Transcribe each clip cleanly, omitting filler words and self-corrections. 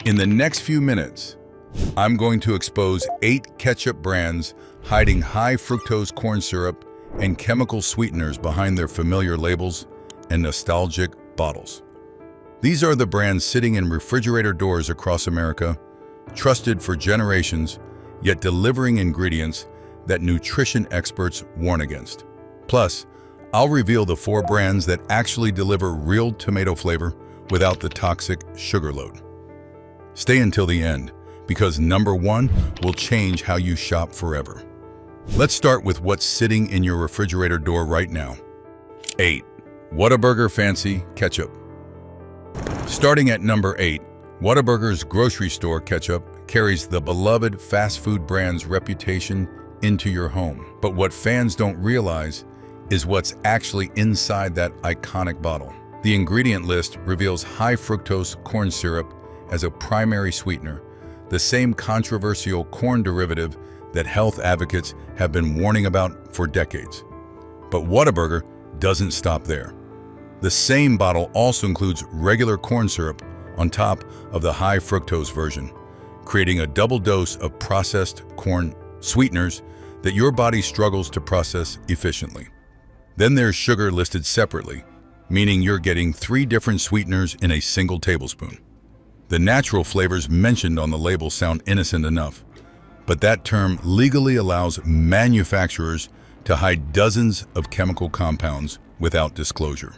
In the next few minutes, I'm going to expose 8 ketchup brands hiding high fructose corn syrup and chemical sweeteners behind their familiar labels and nostalgic bottles. These are the brands sitting in refrigerator doors across America, trusted for generations, yet delivering ingredients that nutrition experts warn against. Plus, I'll reveal the 4 brands that actually deliver real tomato flavor without the toxic sugar load. Stay until the end, because number 1 will change how you shop forever. Let's start with what's sitting in your refrigerator door right now. 8. Whataburger Fancy Ketchup. Starting at number 8, Whataburger's grocery store ketchup carries the beloved fast food brand's reputation into your home. But what fans don't realize is what's actually inside that iconic bottle. The ingredient list reveals high fructose corn syrup as a primary sweetener, the same controversial corn derivative that health advocates have been warning about for decades. But Whataburger doesn't stop there. The same bottle also includes regular corn syrup on top of the high fructose version, creating a double dose of processed corn sweeteners that your body struggles to process efficiently. Then there's sugar listed separately, meaning you're getting 3 different sweeteners in a single tablespoon. The natural flavors mentioned on the label sound innocent enough, but that term legally allows manufacturers to hide dozens of chemical compounds without disclosure.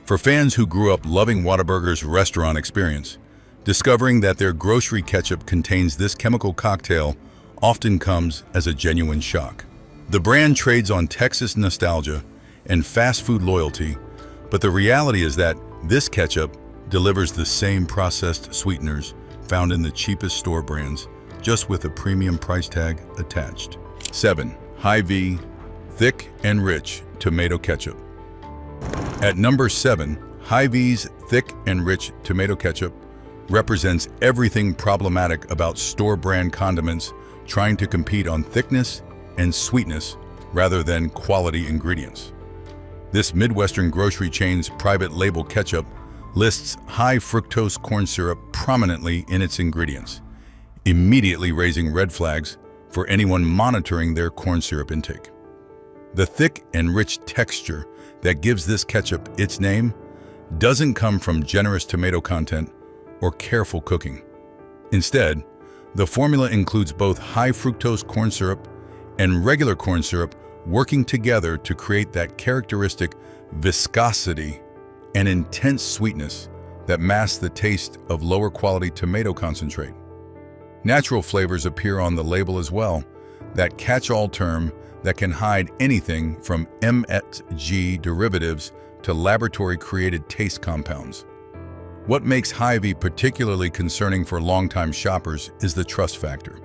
For fans who grew up loving Whataburger's restaurant experience, discovering that their grocery ketchup contains this chemical cocktail often comes as a genuine shock. The brand trades on Texas nostalgia and fast food loyalty, but the reality is that this ketchup delivers the same processed sweeteners found in the cheapest store brands, just with a premium price tag attached. 7. Hy-Vee Thick and Rich Tomato Ketchup. At number 7, Hy-Vee's Thick and Rich Tomato Ketchup represents everything problematic about store brand condiments trying to compete on thickness and sweetness rather than quality ingredients. This Midwestern grocery chain's private label ketchup lists high fructose corn syrup prominently in its ingredients, immediately raising red flags for anyone monitoring their corn syrup intake. The thick and rich texture that gives this ketchup its name doesn't come from generous tomato content or careful cooking. Instead, the formula includes both high fructose corn syrup and regular corn syrup working together to create that characteristic viscosity and intense sweetness that masks the taste of lower quality tomato concentrate. Natural flavors appear on the label as well, that catch-all term that can hide anything from MSG derivatives to laboratory-created taste compounds. What makes Hy-Vee particularly concerning for longtime shoppers is the trust factor.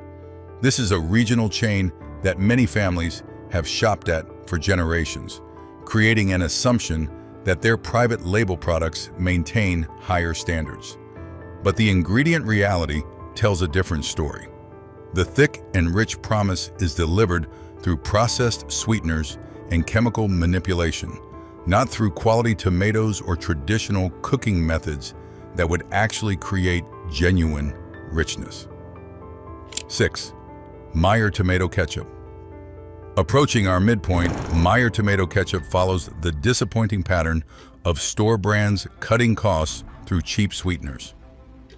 This is a regional chain that many families have shopped at for generations, creating an assumption that their private label products maintain higher standards. But the ingredient reality tells a different story. The thick and rich promise is delivered through processed sweeteners and chemical manipulation, not through quality tomatoes or traditional cooking methods that would actually create genuine richness. 6. Meyer Tomato Ketchup. Approaching our midpoint, Meyer Tomato Ketchup follows the disappointing pattern of store brands cutting costs through cheap sweeteners.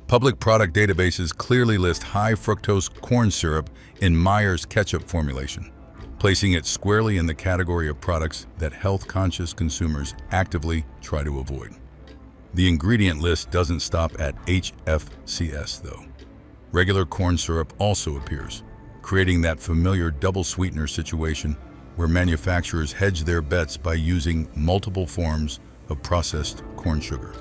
Public product databases clearly list high fructose corn syrup in Meyer's ketchup formulation, placing it squarely in the category of products that health-conscious consumers actively try to avoid. The ingredient list doesn't stop at HFCS, though. Regular corn syrup also appears, creating that familiar double sweetener situation where manufacturers hedge their bets by using multiple forms of processed corn sugar.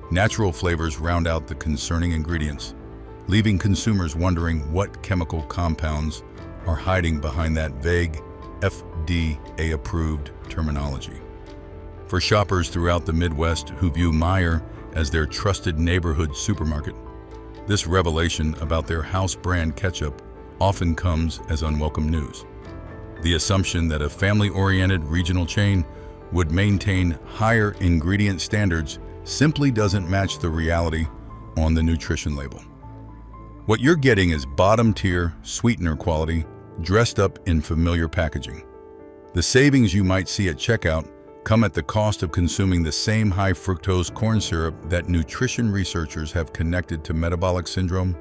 Natural flavors round out the concerning ingredients, leaving consumers wondering what chemical compounds are hiding behind that vague FDA-approved terminology. For shoppers throughout the Midwest who view Meyer as their trusted neighborhood supermarket, this revelation about their house brand ketchup often comes as unwelcome news. The assumption that a family-oriented regional chain would maintain higher ingredient standards simply doesn't match the reality on the nutrition label. What you're getting is bottom-tier sweetener quality dressed up in familiar packaging. The savings you might see at checkout come at the cost of consuming the same high-fructose corn syrup that nutrition researchers have connected to metabolic syndrome,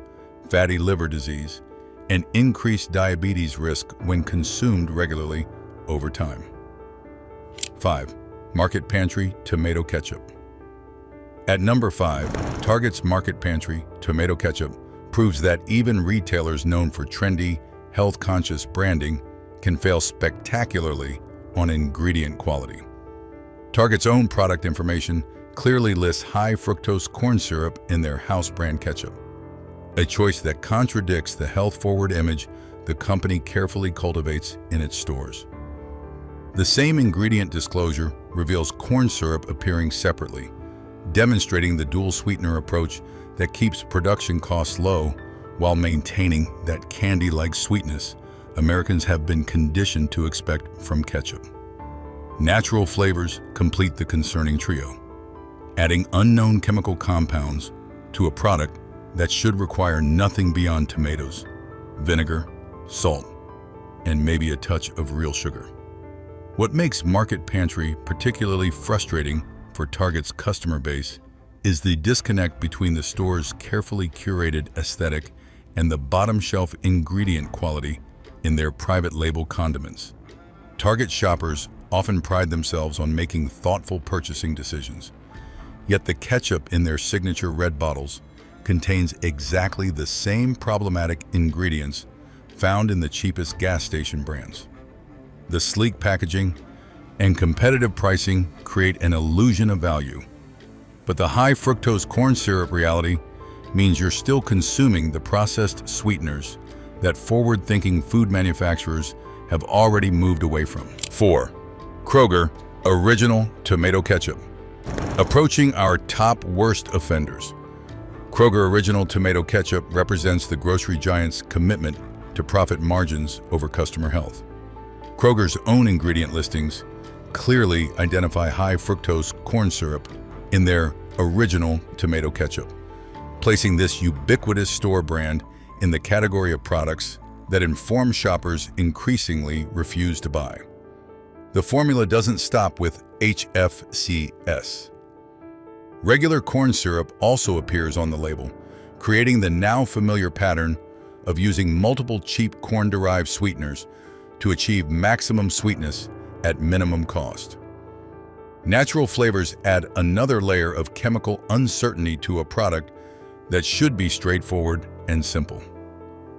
fatty liver disease, and increased diabetes risk when consumed regularly over time. 5. Market Pantry Tomato Ketchup. At number 5, Target's Market Pantry Tomato Ketchup proves that even retailers known for trendy, health-conscious branding can fail spectacularly on ingredient quality. Target's own product information clearly lists high-fructose corn syrup in their house brand ketchup, a choice that contradicts the health-forward image the company carefully cultivates in its stores. The same ingredient disclosure reveals corn syrup appearing separately, demonstrating the dual sweetener approach that keeps production costs low while maintaining that candy-like sweetness Americans have been conditioned to expect from ketchup. Natural flavors complete the concerning trio, adding unknown chemical compounds to a product that should require nothing beyond tomatoes, vinegar, salt, and maybe a touch of real sugar. What makes Market Pantry particularly frustrating for Target's customer base is the disconnect between the store's carefully curated aesthetic and the bottom-shelf ingredient quality in their private label condiments. Target shoppers often pride themselves on making thoughtful purchasing decisions, yet the ketchup in their signature red bottles contains exactly the same problematic ingredients found in the cheapest gas station brands. The sleek packaging and competitive pricing create an illusion of value, but the high fructose corn syrup reality means you're still consuming the processed sweeteners that forward-thinking food manufacturers have already moved away from. 4. Kroger Original Tomato Ketchup. Approaching our top worst offenders. Kroger Original Tomato Ketchup represents the grocery giant's commitment to profit margins over customer health. Kroger's own ingredient listings clearly identify high fructose corn syrup in their original tomato ketchup, placing this ubiquitous store brand in the category of products that informed shoppers increasingly refuse to buy. The formula doesn't stop with HFCS. Regular corn syrup also appears on the label, creating the now familiar pattern of using multiple cheap corn-derived sweeteners to achieve maximum sweetness at minimum cost. Natural flavors add another layer of chemical uncertainty to a product that should be straightforward and simple.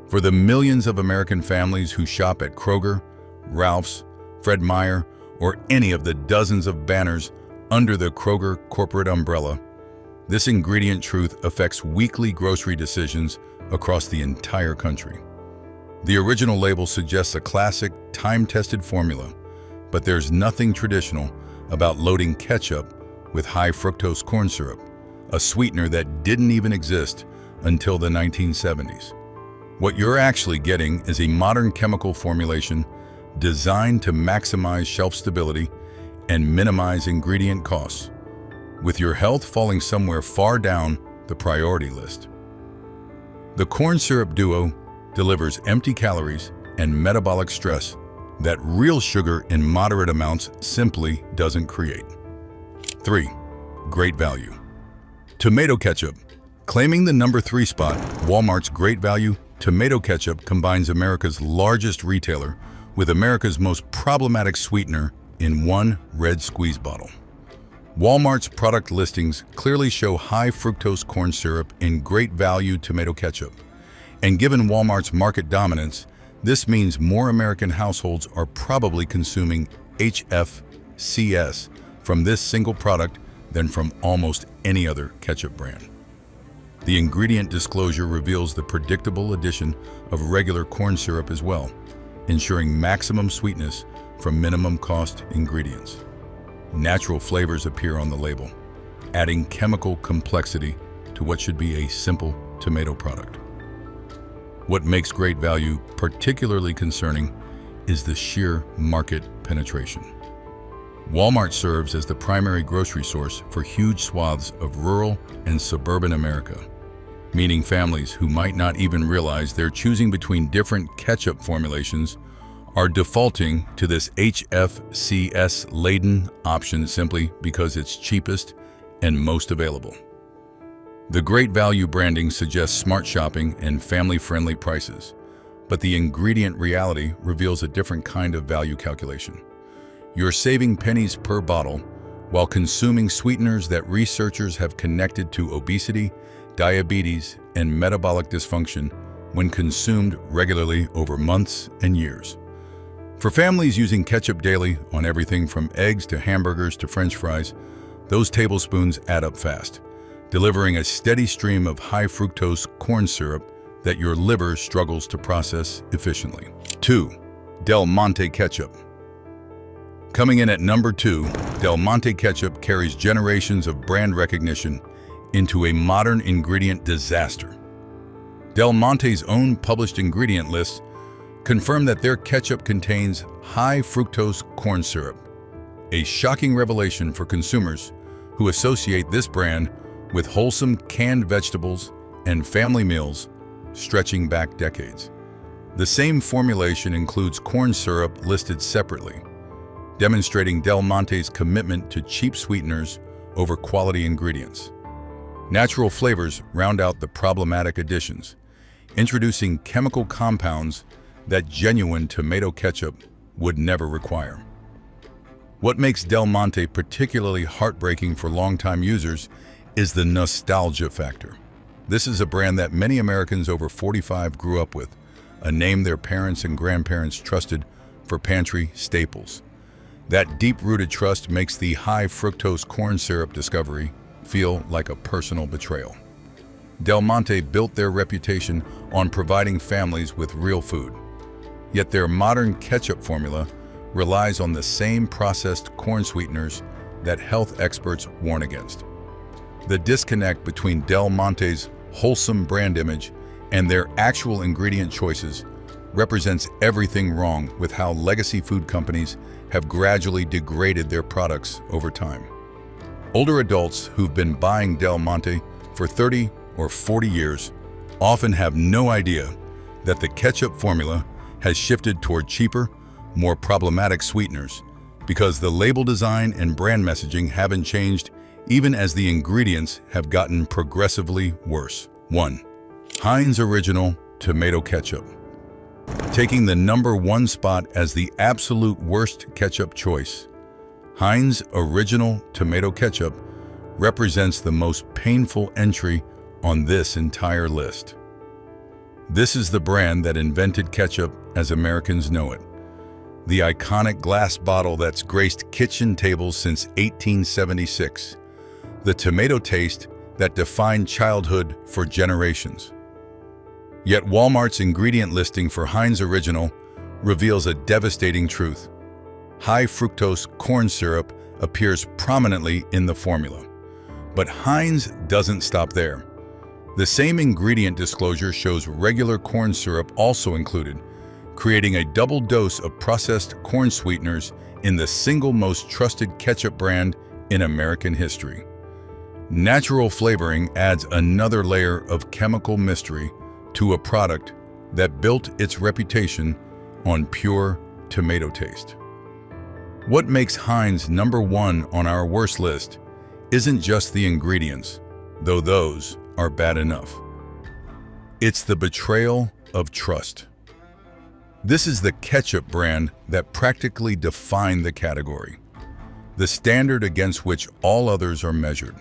For the millions of American families who shop at Kroger, Ralph's, Fred Meyer, or any of the dozens of banners under the Kroger corporate umbrella, this ingredient truth affects weekly grocery decisions across the entire country. The original label suggests a classic, time-tested formula, but there's nothing traditional about loading ketchup with high fructose corn syrup, a sweetener that didn't even exist until the 1970s. What you're actually getting is a modern chemical formulation designed to maximize shelf stability and minimize ingredient costs, with your health falling somewhere far down the priority list. The corn syrup duo delivers empty calories and metabolic stress that real sugar in moderate amounts simply doesn't create. 3. Great value. Tomato ketchup. Claiming the number 3 spot, Walmart's Great Value Tomato Ketchup combines America's largest retailer with America's most problematic sweetener in one red squeeze bottle. Walmart's product listings clearly show high fructose corn syrup in Great Value tomato ketchup. And given Walmart's market dominance, this means more American households are probably consuming HFCS from this single product than from almost any other ketchup brand. The ingredient disclosure reveals the predictable addition of regular corn syrup as well, ensuring maximum sweetness from minimum cost ingredients. Natural flavors appear on the label, adding chemical complexity to what should be a simple tomato product. What makes Great Value particularly concerning is the sheer market penetration. Walmart serves as the primary grocery source for huge swaths of rural and suburban America, meaning families who might not even realize they're choosing between different ketchup formulations are defaulting to this HFCS-laden option simply because it's cheapest and most available. The great value branding suggests smart shopping and family-friendly prices, but the ingredient reality reveals a different kind of value calculation. You're saving pennies per bottle while consuming sweeteners that researchers have connected to obesity, diabetes, and metabolic dysfunction when consumed regularly over months and years. For families using ketchup daily on everything from eggs to hamburgers to French fries, those tablespoons add up fast, delivering a steady stream of high fructose corn syrup that your liver struggles to process efficiently. 2. Del Monte Ketchup. Coming in at number 2, Del Monte Ketchup carries generations of brand recognition into a modern ingredient disaster. Del Monte's own published ingredient lists confirm that their ketchup contains high fructose corn syrup, a shocking revelation for consumers who associate this brand with wholesome canned vegetables and family meals stretching back decades. The same formulation includes corn syrup listed separately, demonstrating Del Monte's commitment to cheap sweeteners over quality ingredients. Natural flavors round out the problematic additions, introducing chemical compounds that genuine tomato ketchup would never require. What makes Del Monte particularly heartbreaking for longtime users is the nostalgia factor. This is a brand that many Americans over 45 grew up with, a name their parents and grandparents trusted for pantry staples. That deep-rooted trust makes the high fructose corn syrup discovery feel like a personal betrayal. Del Monte built their reputation on providing families with real food. Yet their modern ketchup formula relies on the same processed corn sweeteners that health experts warn against. The disconnect between Del Monte's wholesome brand image and their actual ingredient choices represents everything wrong with how legacy food companies have gradually degraded their products over time. Older adults who've been buying Del Monte for 30 or 40 years often have no idea that the ketchup formula has shifted toward cheaper, more problematic sweeteners because the label design and brand messaging haven't changed even as the ingredients have gotten progressively worse. 1. Heinz Original Tomato Ketchup. Taking the number 1 spot as the absolute worst ketchup choice, Heinz Original Tomato Ketchup represents the most painful entry on this entire list. This is the brand that invented ketchup as Americans know it. The iconic glass bottle that's graced kitchen tables since 1876. The tomato taste that defined childhood for generations. Yet Walmart's ingredient listing for Heinz Original reveals a devastating truth. High fructose corn syrup appears prominently in the formula. But Heinz doesn't stop there. The same ingredient disclosure shows regular corn syrup also included, creating a double dose of processed corn sweeteners in the single most trusted ketchup brand in American history. Natural flavoring adds another layer of chemical mystery to a product that built its reputation on pure tomato taste. What makes Heinz number 1 on our worst list isn't just the ingredients, though those are bad enough. It's the betrayal of trust. This is the ketchup brand that practically defined the category, the standard against which all others are measured.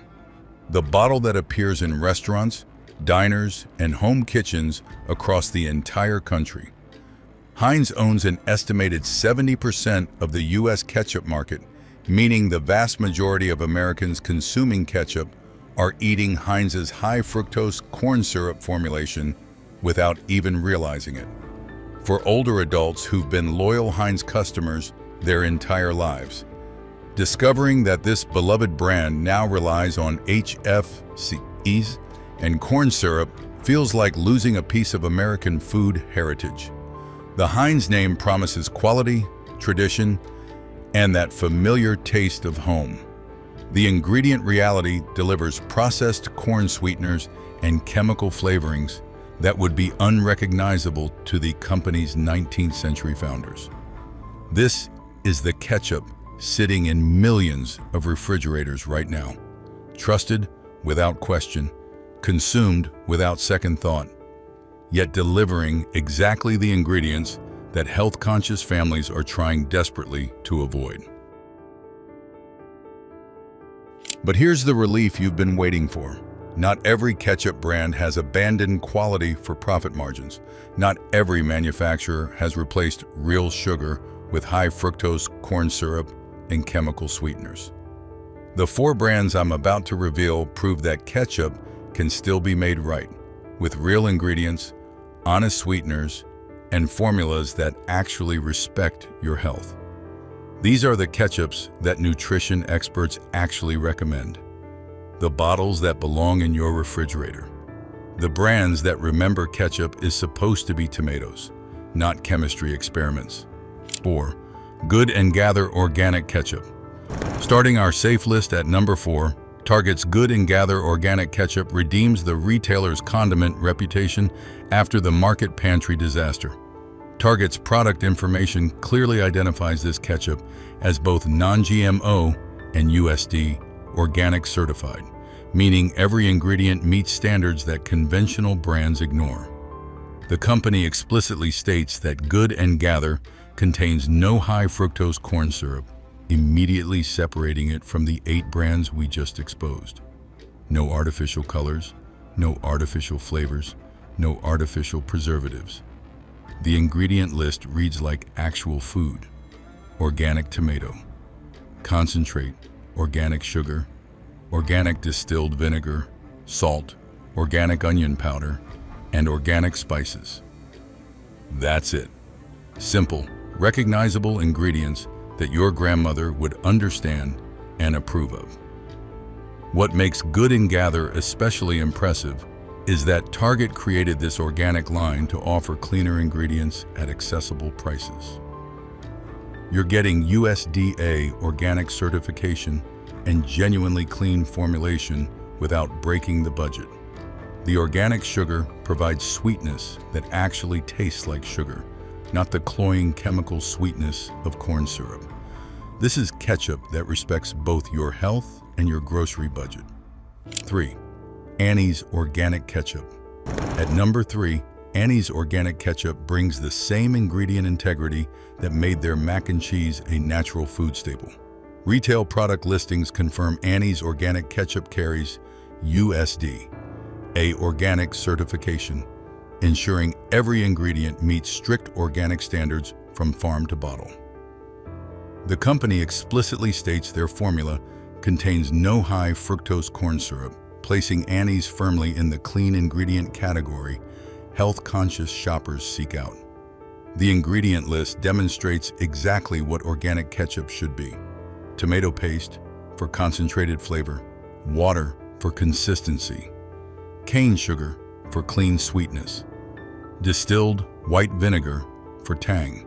The bottle that appears in restaurants, diners, and home kitchens across the entire country. Heinz owns an estimated 70% of the U.S. ketchup market, meaning the vast majority of Americans consuming ketchup are eating Heinz's high fructose corn syrup formulation without even realizing it. For older adults who've been loyal Heinz customers their entire lives, discovering that this beloved brand now relies on HFCS and corn syrup feels like losing a piece of American food heritage. The Heinz name promises quality, tradition, and that familiar taste of home. The ingredient reality delivers processed corn sweeteners and chemical flavorings that would be unrecognizable to the company's 19th century founders. This is the ketchup sitting in millions of refrigerators right now. Trusted without question, consumed without second thought, yet delivering exactly the ingredients that health-conscious families are trying desperately to avoid. But here's the relief you've been waiting for. Not every ketchup brand has abandoned quality for profit margins. Not every manufacturer has replaced real sugar with high fructose corn syrup and chemical sweeteners. The 4 brands I'm about to reveal prove that ketchup can still be made right, with real ingredients, honest sweeteners, and formulas that actually respect your health. These are the ketchups that nutrition experts actually recommend. The bottles that belong in your refrigerator. The brands that remember ketchup is supposed to be tomatoes, not chemistry experiments. 4. Good and Gather Organic Ketchup. Starting our safe list at number 4, Target's Good and Gather Organic Ketchup redeems the retailer's condiment reputation after the market pantry disaster. Target's product information clearly identifies this ketchup as both non-GMO and USD organic certified, meaning every ingredient meets standards that conventional brands ignore. The company explicitly states that Good and Gather contains no high fructose corn syrup, immediately separating it from the 8 brands we just exposed. No artificial colors, no artificial flavors, no artificial preservatives. The ingredient list reads like actual food: organic tomato, concentrate, organic sugar, organic distilled vinegar, salt, organic onion powder, and organic spices. That's it. Simple, recognizable ingredients that your grandmother would understand and approve of. What makes Good and Gather especially impressive is that Target created this organic line to offer cleaner ingredients at accessible prices. You're getting USDA organic certification and genuinely clean formulation without breaking the budget. The organic sugar provides sweetness that actually tastes like sugar, not the cloying chemical sweetness of corn syrup. This is ketchup that respects both your health and your grocery budget. 3. Annie's Organic Ketchup. At number 3, Annie's Organic Ketchup brings the same ingredient integrity that made their mac and cheese a natural food staple. Retail product listings confirm Annie's Organic Ketchup carries USD, a organic certification, ensuring every ingredient meets strict organic standards from farm to bottle. The company explicitly states their formula contains no high fructose corn syrup, placing Annie's firmly in the clean ingredient category health-conscious shoppers seek out. The ingredient list demonstrates exactly what organic ketchup should be: tomato paste for concentrated flavor, water for consistency, cane sugar for clean sweetness, distilled white vinegar for tang,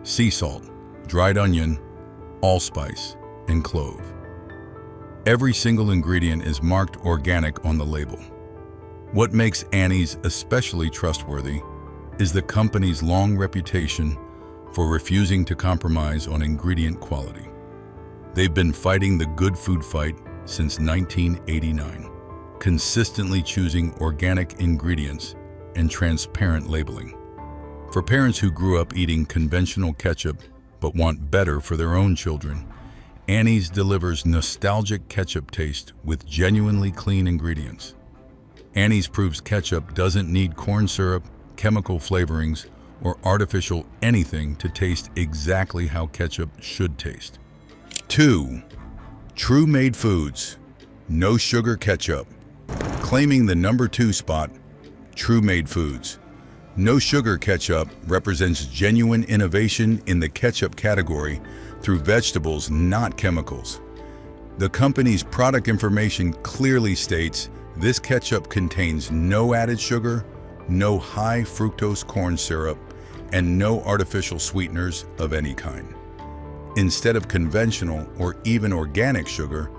sea salt, dried onion, allspice, and clove. Every single ingredient is marked organic on the label. What makes Annie's especially trustworthy is the company's long reputation for refusing to compromise on ingredient quality. They've been fighting the good food fight since 1989, consistently choosing organic ingredients and transparent labeling. For parents who grew up eating conventional ketchup but want better for their own children, Annie's delivers nostalgic ketchup taste with genuinely clean ingredients. Annie's proves ketchup doesn't need corn syrup, chemical flavorings, or artificial anything to taste exactly how ketchup should taste. 2. True Made Foods, No Sugar Ketchup. Claiming the number 2 spot, True Made Foods. No Sugar Ketchup represents genuine innovation in the ketchup category through vegetables, not chemicals. The company's product information clearly states this ketchup contains no added sugar, no high fructose corn syrup, and no artificial sweeteners of any kind. Instead of conventional or even organic sugar,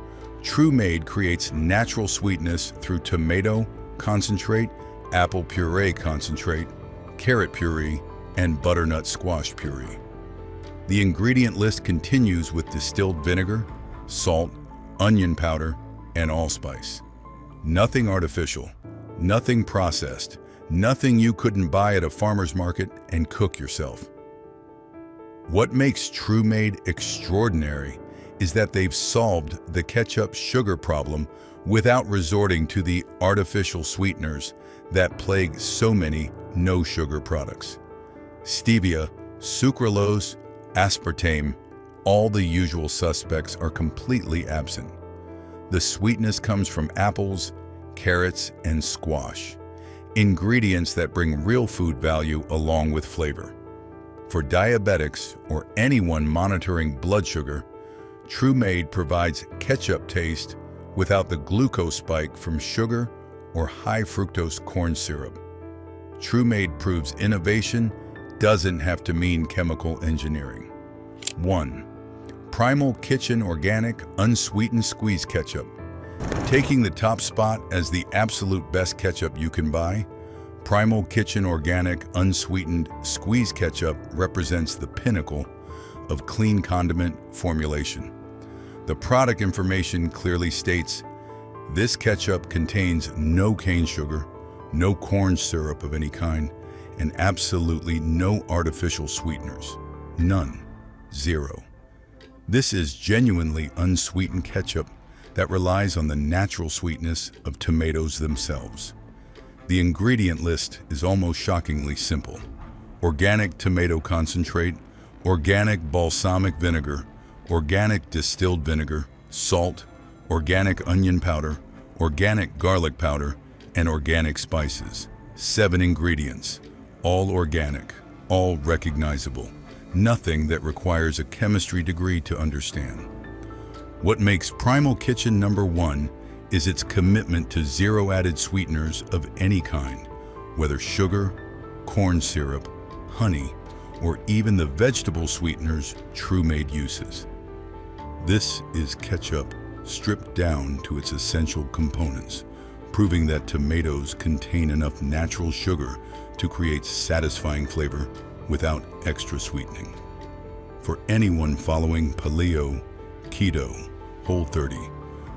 True Made creates natural sweetness through tomato, concentrate, apple puree concentrate, carrot puree, and butternut squash puree. The ingredient list continues with distilled vinegar, salt, onion powder, and allspice. Nothing artificial, nothing processed, nothing you couldn't buy at a farmer's market and cook yourself. What makes True Made extraordinary is that they've solved the ketchup sugar problem without resorting to the artificial sweeteners that plague so many no-sugar products. Stevia, sucralose, aspartame, all the usual suspects are completely absent. The sweetness comes from apples, carrots, and squash, ingredients that bring real food value along with flavor. For diabetics or anyone monitoring blood sugar, True Made provides ketchup taste without the glucose spike from sugar or high fructose corn syrup. True Made proves innovation doesn't have to mean chemical engineering. 1. Primal Kitchen Organic Unsweetened Squeeze Ketchup. Taking the top spot as the absolute best ketchup you can buy, Primal Kitchen Organic Unsweetened Squeeze Ketchup represents the pinnacle of clean condiment formulation. The product information clearly states, this ketchup contains no cane sugar, no corn syrup of any kind, and absolutely no artificial sweeteners. None. Zero. This is genuinely unsweetened ketchup that relies on the natural sweetness of tomatoes themselves. The ingredient list is almost shockingly simple. Organic tomato concentrate, organic balsamic vinegar, organic distilled vinegar, salt, organic onion powder, organic garlic powder, and organic spices. 7 ingredients, all organic, all recognizable, nothing that requires a chemistry degree to understand. What makes Primal Kitchen #1 is its commitment to zero added sweeteners of any kind, whether sugar, corn syrup, honey, or even the vegetable sweeteners True Made uses. This is ketchup stripped down to its essential components, proving that tomatoes contain enough natural sugar to create satisfying flavor without extra sweetening. For anyone following paleo, keto, Whole30,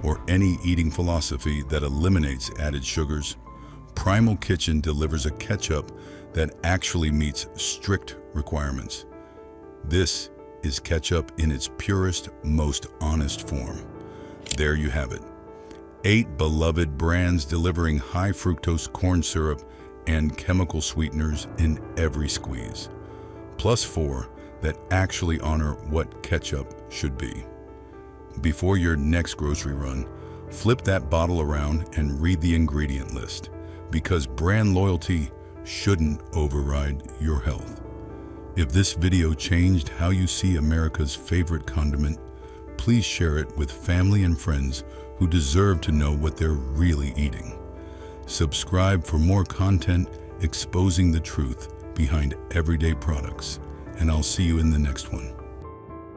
or any eating philosophy that eliminates added sugars, Primal Kitchen delivers a ketchup that actually meets strict requirements. This is ketchup in its purest, most honest form. There you have it. 8 beloved brands delivering high fructose corn syrup and chemical sweeteners in every squeeze, plus 4 that actually honor what ketchup should be. Before your next grocery run, flip that bottle around and read the ingredient list, because brand loyalty shouldn't override your health. If this video changed how you see America's favorite condiment, please share it with family and friends who deserve to know what they're really eating. Subscribe for more content exposing the truth behind everyday products, and I'll see you in the next one.